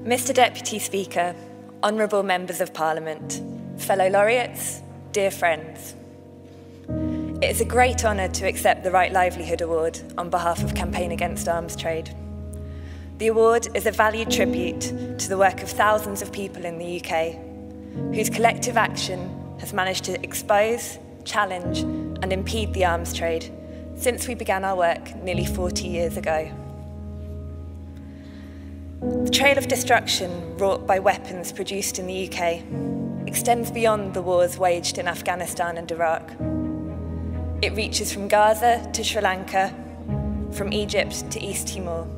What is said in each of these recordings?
Mr. Deputy Speaker, honourable members of Parliament, fellow laureates, dear friends. It is a great honour to accept the Right Livelihood Award on behalf of Campaign Against Arms Trade. The award is a valued tribute to the work of thousands of people in the UK, whose collective action has managed to expose, challenge and impede the arms trade since we began our work nearly 40 years ago. The trail of destruction wrought by weapons produced in the UK extends beyond the wars waged in Afghanistan and Iraq. It reaches from Gaza to Sri Lanka, from Egypt to East Timor.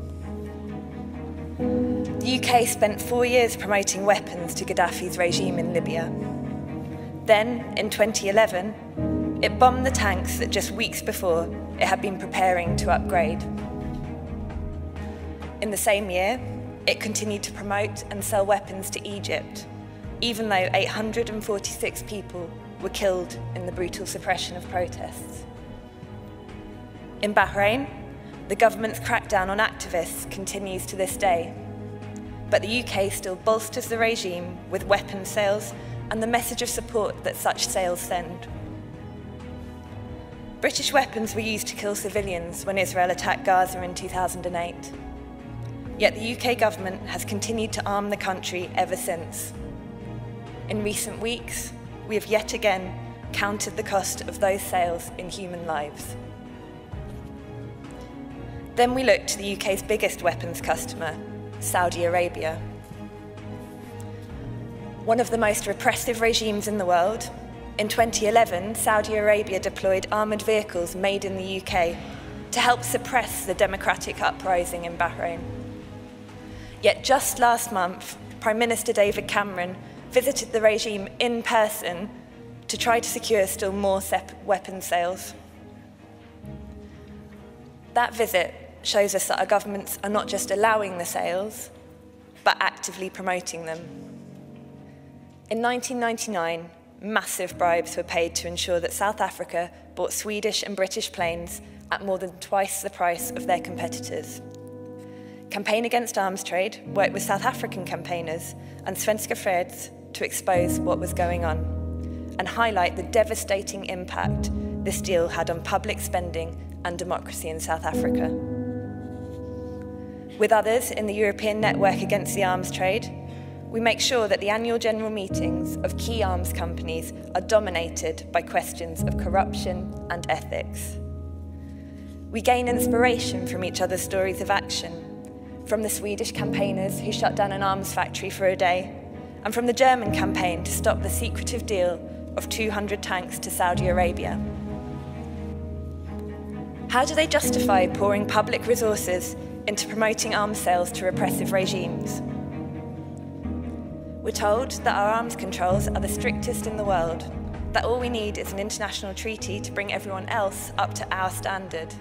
The UK spent 4 years promoting weapons to Gaddafi's regime in Libya. Then, in 2011, it bombed the tanks that just weeks before it had been preparing to upgrade. In the same year, it continued to promote and sell weapons to Egypt, even though 846 people were killed in the brutal suppression of protests. In Bahrain, the government's crackdown on activists continues to this day, but the UK still bolsters the regime with weapons sales and the message of support that such sales send. British weapons were used to kill civilians when Israel attacked Gaza in 2008. Yet the UK government has continued to arm the country ever since. In recent weeks, we have yet again counted the cost of those sales in human lives. Then we look to the UK's biggest weapons customer, Saudi Arabia. One of the most repressive regimes in the world, in 2011, Saudi Arabia deployed armoured vehicles made in the UK to help suppress the democratic uprising in Bahrain. Yet just last month, Prime Minister David Cameron visited the regime in person to try to secure still more weapons sales. That visit shows us that our governments are not just allowing the sales, but actively promoting them. In 1999, massive bribes were paid to ensure that South Africa bought Swedish and British planes at more than twice the price of their competitors. Campaign Against Arms Trade worked with South African campaigners and Svenska Freds to expose what was going on and highlight the devastating impact this deal had on public spending and democracy in South Africa. With others in the European Network Against the Arms Trade, we make sure that the annual general meetings of key arms companies are dominated by questions of corruption and ethics. We gain inspiration from each other's stories of action, from the Swedish campaigners who shut down an arms factory for a day, and from the German campaign to stop the secretive deal of 200 tanks to Saudi Arabia. How do they justify pouring public resources into promoting arms sales to repressive regimes? We're told that our arms controls are the strictest in the world, that all we need is an international treaty to bring everyone else up to our standard.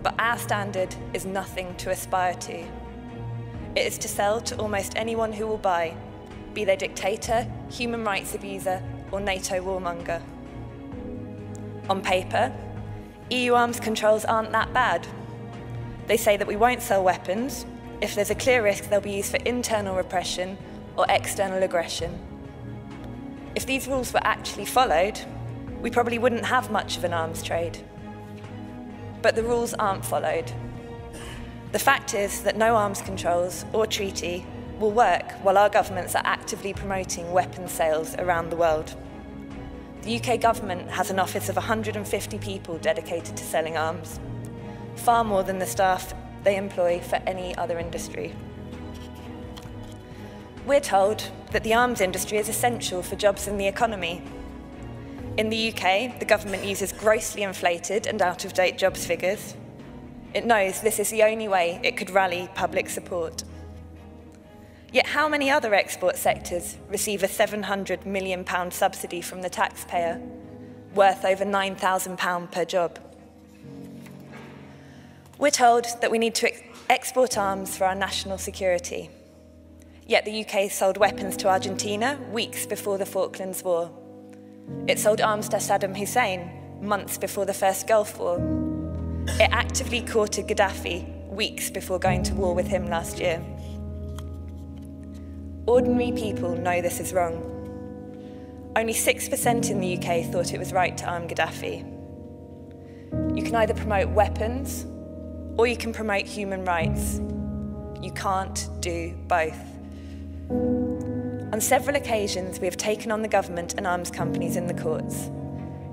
But our standard is nothing to aspire to. It is to sell to almost anyone who will buy, be they dictator, human rights abuser, or NATO warmonger. On paper, EU arms controls aren't that bad. They say that we won't sell weapons if there's a clear risk they'll be used for internal repression or external aggression. If these rules were actually followed, we probably wouldn't have much of an arms trade. But the rules aren't followed. The fact is that no arms controls or treaty will work while our governments are actively promoting weapons sales around the world. The UK government has an office of 150 people dedicated to selling arms, far more than the staff they employ for any other industry. We're told that the arms industry is essential for jobs in the economy. In the UK, the government uses grossly inflated and out-of-date jobs figures. It knows this is the only way it could rally public support. Yet how many other export sectors receive a £700 million subsidy from the taxpayer, worth over £9,000 per job? We're told that we need to export arms for our national security. Yet the UK sold weapons to Argentina weeks before the Falklands War. It sold arms to Saddam Hussein months before the first Gulf War. It actively courted Gaddafi weeks before going to war with him last year. Ordinary people know this is wrong. Only 6% in the UK thought it was right to arm Gaddafi. You can either promote weapons or you can promote human rights. You can't do both. On several occasions, we have taken on the government and arms companies in the courts,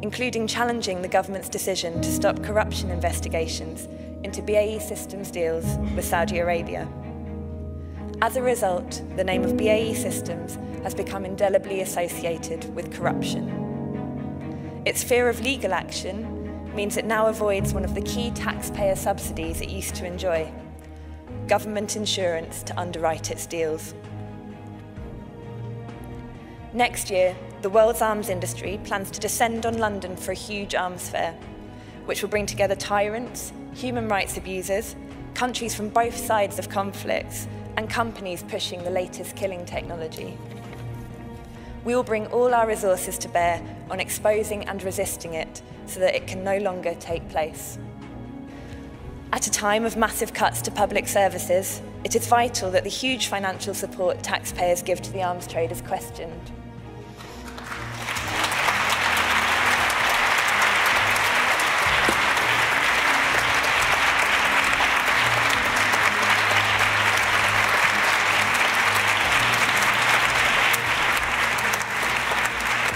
including challenging the government's decision to stop corruption investigations into BAE Systems deals with Saudi Arabia. As a result, the name of BAE Systems has become indelibly associated with corruption. Its fear of legal action means it now avoids one of the key taxpayer subsidies it used to enjoy: government insurance to underwrite its deals. Next year, the world's arms industry plans to descend on London for a huge arms fair, which will bring together tyrants, human rights abusers, countries from both sides of conflicts, and companies pushing the latest killing technology. We will bring all our resources to bear on exposing and resisting it so that it can no longer take place. At a time of massive cuts to public services, it is vital that the huge financial support taxpayers give to the arms trade is questioned.